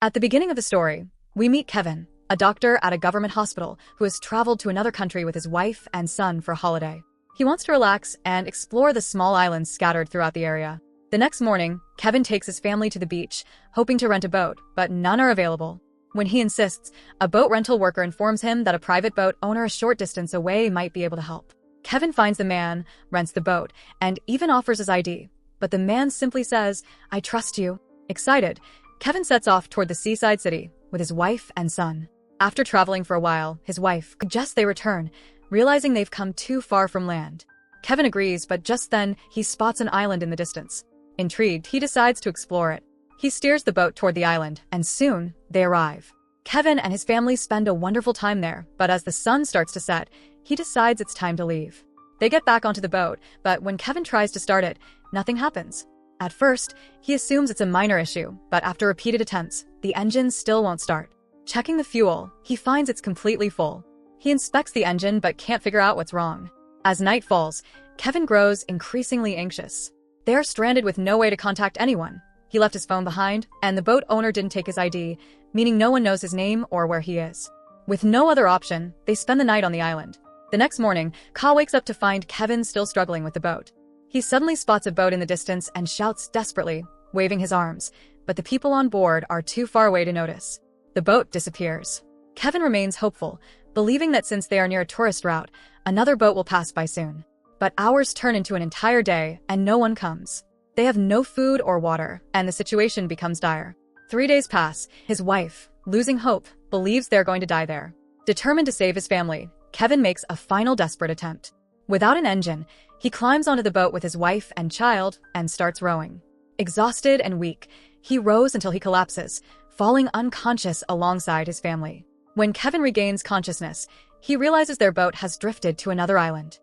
At the beginning of the story, we meet Kevin, a doctor at a government hospital who has traveled to another country with his wife and son for a holiday. He wants to relax and explore the small islands scattered throughout the area. The next morning, Kevin takes his family to the beach, hoping to rent a boat, but none are available. When he insists, a boat rental worker informs him that a private boat owner a short distance away might be able to help. Kevin finds the man, rents the boat, and even offers his ID. But the man simply says, "I trust you." Excited, Kevin sets off toward the seaside city with his wife and son. After traveling for a while, his wife suggests they return, realizing they've come too far from land. Kevin agrees, but just then, he spots an island in the distance. Intrigued, he decides to explore it. He steers the boat toward the island, and soon, they arrive. Kevin and his family spend a wonderful time there, but as the sun starts to set, he decides it's time to leave. They get back onto the boat, but when Kevin tries to start it, nothing happens. At first, he assumes it's a minor issue, but after repeated attempts, the engine still won't start. Checking the fuel, he finds it's completely full. He inspects the engine but can't figure out what's wrong. As night falls, Kevin grows increasingly anxious. They are stranded with no way to contact anyone. He left his phone behind, and the boat owner didn't take his ID, meaning no one knows his name or where he is. With no other option, they spend the night on the island. The next morning, Ka wakes up to find Kevin still struggling with the boat. He suddenly spots a boat in the distance and shouts desperately, waving his arms, but the people on board are too far away to notice. The boat disappears. Kevin remains hopeful, believing that since they are near a tourist route, another boat will pass by soon. But hours turn into an entire day, and no one comes. They have no food or water, and the situation becomes dire. 3 days pass. His wife, losing hope, believes they're going to die there. Determined to save his family, Kevin makes a final desperate attempt. Without an engine, he climbs onto the boat with his wife and child and starts rowing. Exhausted and weak, he rows until he collapses, falling unconscious alongside his family. When Kevin regains consciousness, he realizes their boat has drifted to another island.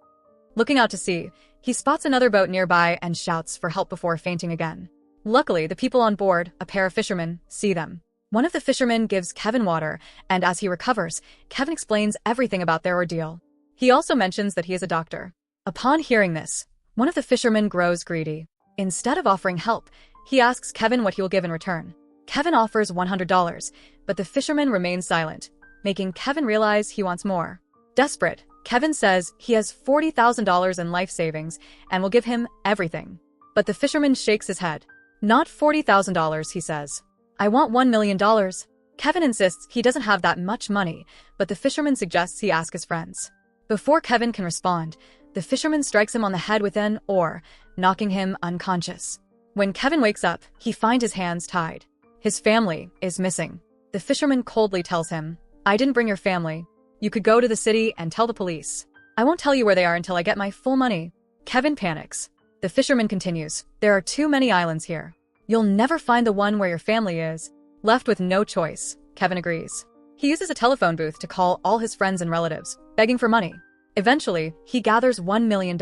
Looking out to sea, he spots another boat nearby and shouts for help before fainting again. Luckily, the people on board, a pair of fishermen, see them. One of the fishermen gives Kevin water, and as he recovers, Kevin explains everything about their ordeal. He also mentions that he is a doctor. Upon hearing this, one of the fishermen grows greedy. Instead of offering help, he asks Kevin what he will give in return. Kevin offers $100, but the fisherman remains silent, making Kevin realize he wants more. Desperate, Kevin says he has $40,000 in life savings and will give him everything. But the fisherman shakes his head. "Not $40,000, he says. "I want $1 million. Kevin insists he doesn't have that much money, but the fisherman suggests he ask his friends. Before Kevin can respond, the fisherman strikes him on the head with an oar, knocking him unconscious. When Kevin wakes up, he finds his hands tied. His family is missing. The fisherman coldly tells him, "I didn't bring your family. You could go to the city and tell the police. I won't tell you where they are until I get my full money." Kevin panics. The fisherman continues, "There are too many islands here. You'll never find the one where your family is." Left with no choice, Kevin agrees. He uses a telephone booth to call all his friends and relatives, begging for money. Eventually, he gathers $1 million.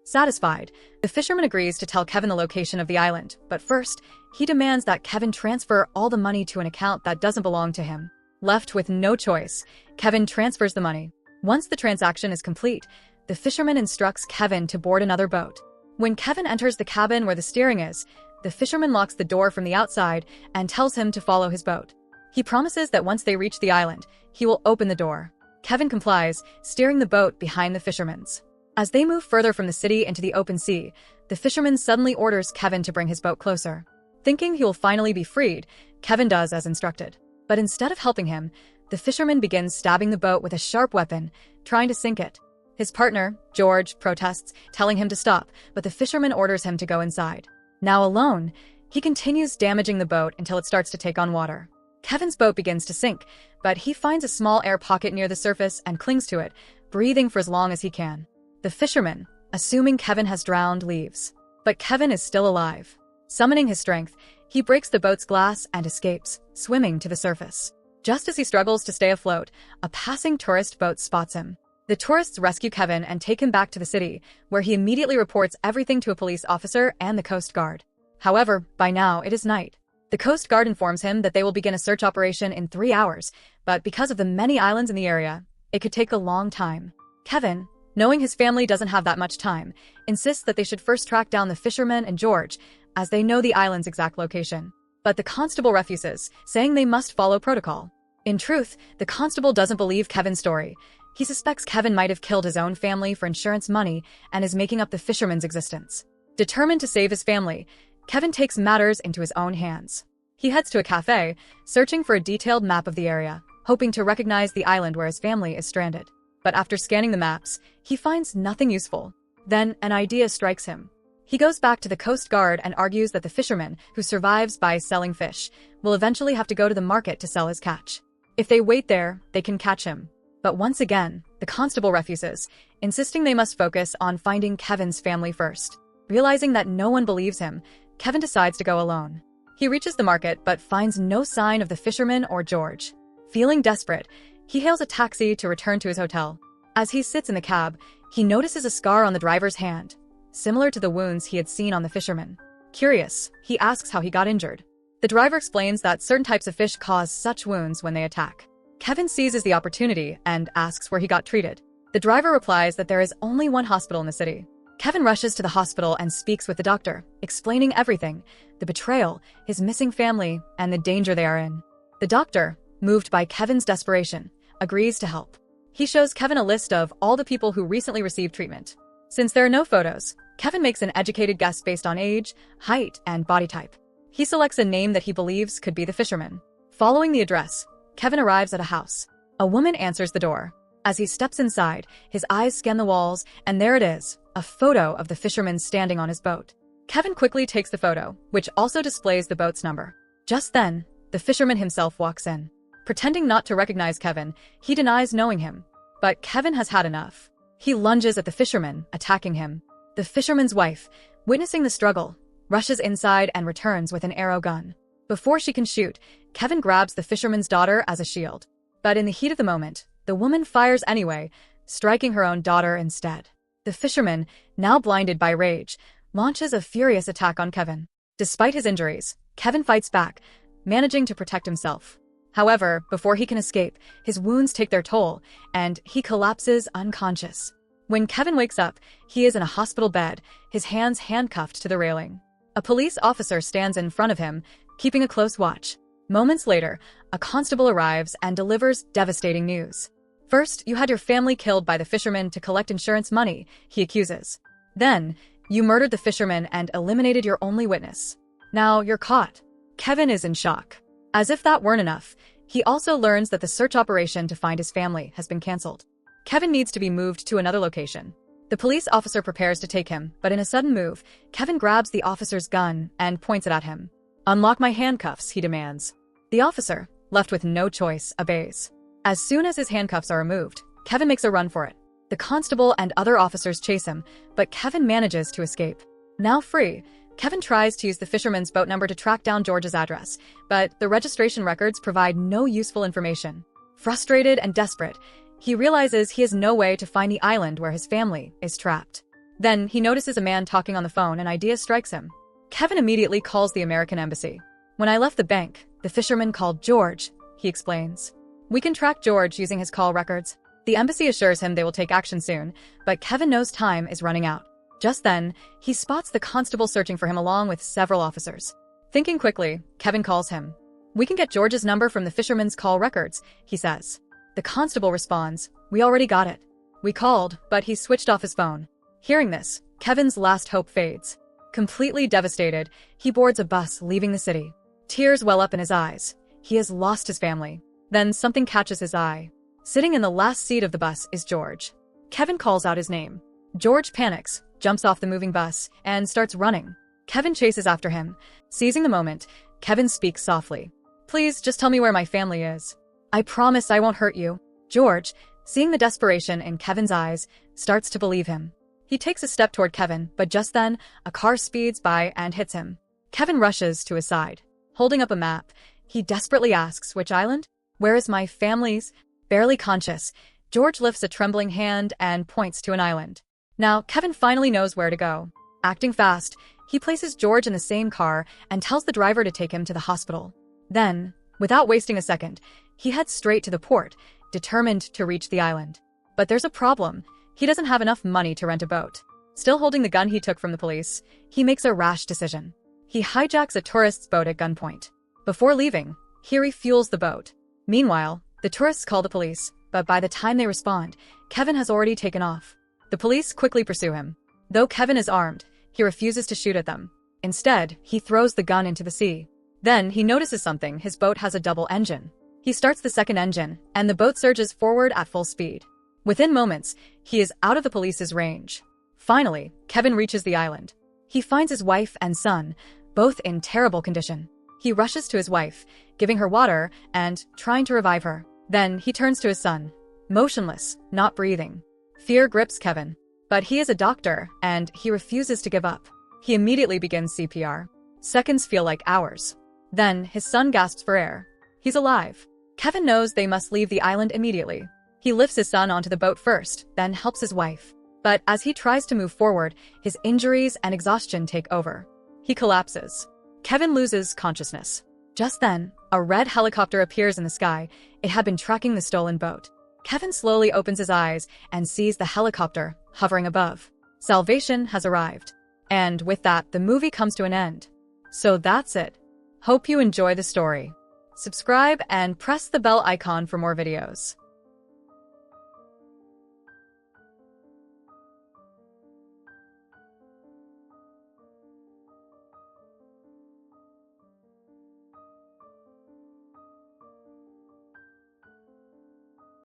Satisfied, the fisherman agrees to tell Kevin the location of the island, but first, he demands that Kevin transfer all the money to an account that doesn't belong to him. Left with no choice, Kevin transfers the money. Once the transaction is complete, the fisherman instructs Kevin to board another boat. When Kevin enters the cabin where the steering is, the fisherman locks the door from the outside and tells him to follow his boat. He promises that once they reach the island, he will open the door. Kevin complies, steering the boat behind the fisherman's. As they move further from the city into the open sea, the fisherman suddenly orders Kevin to bring his boat closer. Thinking he will finally be freed, Kevin does as instructed. But instead of helping him, the fisherman begins stabbing the boat with a sharp weapon, trying to sink it. His partner, George, protests, telling him to stop, but the fisherman orders him to go inside. Now alone, he continues damaging the boat until it starts to take on water. Kevin's boat begins to sink, but he finds a small air pocket near the surface and clings to it, breathing for as long as he can. The fisherman, assuming Kevin has drowned, leaves. But Kevin is still alive. Summoning his strength, he breaks the boat's glass and escapes, swimming to the surface. Just as he struggles to stay afloat, a passing tourist boat spots him. The tourists rescue Kevin and take him back to the city, where he immediately reports everything to a police officer and the Coast Guard. However, by now it is night. The Coast Guard informs him that they will begin a search operation in 3 hours, but because of the many islands in the area, it could take a long time. Kevin, knowing his family doesn't have that much time, insists that they should first track down the fisherman and George, as they know the island's exact location. But the constable refuses, saying they must follow protocol. In truth, the constable doesn't believe Kevin's story. He suspects Kevin might have killed his own family for insurance money and is making up the fisherman's existence. Determined to save his family, Kevin takes matters into his own hands. He heads to a cafe, searching for a detailed map of the area, hoping to recognize the island where his family is stranded. But after scanning the maps, he finds nothing useful. Then an idea strikes him. He goes back to the Coast Guard and argues that the fisherman, who survives by selling fish, will eventually have to go to the market to sell his catch. If they wait there, they can catch him. But once again, the constable refuses, insisting they must focus on finding Kevin's family first. Realizing that no one believes him, Kevin decides to go alone. He reaches the market but finds no sign of the fisherman or George. Feeling desperate, he hails a taxi to return to his hotel. As he sits in the cab, he notices a scar on the driver's hand, similar to the wounds he had seen on the fisherman. Curious, he asks how he got injured. The driver explains that certain types of fish cause such wounds when they attack. Kevin seizes the opportunity and asks where he got treated. The driver replies that there is only one hospital in the city. Kevin rushes to the hospital and speaks with the doctor, explaining everything: the betrayal, his missing family, and the danger they are in. The doctor, moved by Kevin's desperation, agrees to help. He shows Kevin a list of all the people who recently received treatment. Since there are no photos, Kevin makes an educated guess based on age, height, and body type. He selects a name that he believes could be the fisherman. Following the address, Kevin arrives at a house. A woman answers the door. As he steps inside, his eyes scan the walls, and there it is, a photo of the fisherman standing on his boat. Kevin quickly takes the photo, which also displays the boat's number. Just then, the fisherman himself walks in. Pretending not to recognize Kevin, he denies knowing him. But Kevin has had enough. He lunges at the fisherman, attacking him. The fisherman's wife, witnessing the struggle, rushes inside and returns with an arrow gun. Before she can shoot, Kevin grabs the fisherman's daughter as a shield. But in the heat of the moment, the woman fires anyway, striking her own daughter instead. The fisherman, now blinded by rage, launches a furious attack on Kevin. Despite his injuries, Kevin fights back, managing to protect himself. However, before he can escape, his wounds take their toll, and he collapses unconscious. When Kevin wakes up, he is in a hospital bed, his hands handcuffed to the railing. A police officer stands in front of him, keeping a close watch. Moments later, a constable arrives and delivers devastating news. First, you had your family killed by the fisherman to collect insurance money, he accuses. Then, you murdered the fisherman and eliminated your only witness. Now you're caught. Kevin is in shock. As if that weren't enough, he also learns that the search operation to find his family has been canceled. Kevin needs to be moved to another location. The police officer prepares to take him, but in a sudden move, Kevin grabs the officer's gun and points it at him. "Unlock my handcuffs," he demands. The officer, left with no choice, obeys. As soon as his handcuffs are removed, Kevin makes a run for it. The constable and other officers chase him, but Kevin manages to escape. Now free, Kevin tries to use the fisherman's boat number to track down George's address, but the registration records provide no useful information. Frustrated and desperate, he realizes he has no way to find the island where his family is trapped. Then he notices a man talking on the phone and an idea strikes him. Kevin immediately calls the American embassy. "When I left the bank, the fisherman called George," he explains. "We can track George using his call records." The embassy assures him they will take action soon, but Kevin knows time is running out. Just then, he spots the constable searching for him along with several officers. Thinking quickly, Kevin calls him. "We can get George's number from the fisherman's call records," he says. The constable responds, "We already got it." "We called, but he switched off his phone." Hearing this, Kevin's last hope fades. Completely devastated, he boards a bus leaving the city. Tears well up in his eyes. He has lost his family. Then something catches his eye. Sitting in the last seat of the bus is George. Kevin calls out his name. George panics, jumps off the moving bus, and starts running. Kevin chases after him. Seizing the moment, Kevin speaks softly. "Please, just tell me where my family is. I promise I won't hurt you." George, seeing the desperation in Kevin's eyes, starts to believe him. He takes a step toward Kevin, but just then, a car speeds by and hits him. Kevin rushes to his side. Holding up a map, he desperately asks, "Which island? Where is my family's?" Barely conscious, George lifts a trembling hand and points to an island. Now, Kevin finally knows where to go. Acting fast, he places George in the same car and tells the driver to take him to the hospital. Then, without wasting a second, he heads straight to the port, determined to reach the island. But there's a problem. He doesn't have enough money to rent a boat. Still holding the gun he took from the police, he makes a rash decision. He hijacks a tourist's boat at gunpoint. Before leaving, he refuels the boat. Meanwhile, the tourists call the police, but by the time they respond, Kevin has already taken off. The police quickly pursue him. Though Kevin is armed, he refuses to shoot at them. Instead, he throws the gun into the sea. Then he notices something: his boat has a double engine. He starts the second engine, and the boat surges forward at full speed. Within moments, he is out of the police's range. Finally, Kevin reaches the island. He finds his wife and son, both in terrible condition. He rushes to his wife, giving her water and trying to revive her. Then he turns to his son, motionless, not breathing. Fear grips Kevin, but he is a doctor and he refuses to give up. He immediately begins CPR. Seconds feel like hours. Then his son gasps for air. He's alive. Kevin knows they must leave the island immediately. He lifts his son onto the boat first, then helps his wife. But as he tries to move forward, his injuries and exhaustion take over. He collapses. Kevin loses consciousness. Just then, a red helicopter appears in the sky. It had been tracking the stolen boat. Kevin slowly opens his eyes and sees the helicopter hovering above. Salvation has arrived. And with that, the movie comes to an end. So that's it. Hope you enjoy the story. Subscribe and press the bell icon for more videos.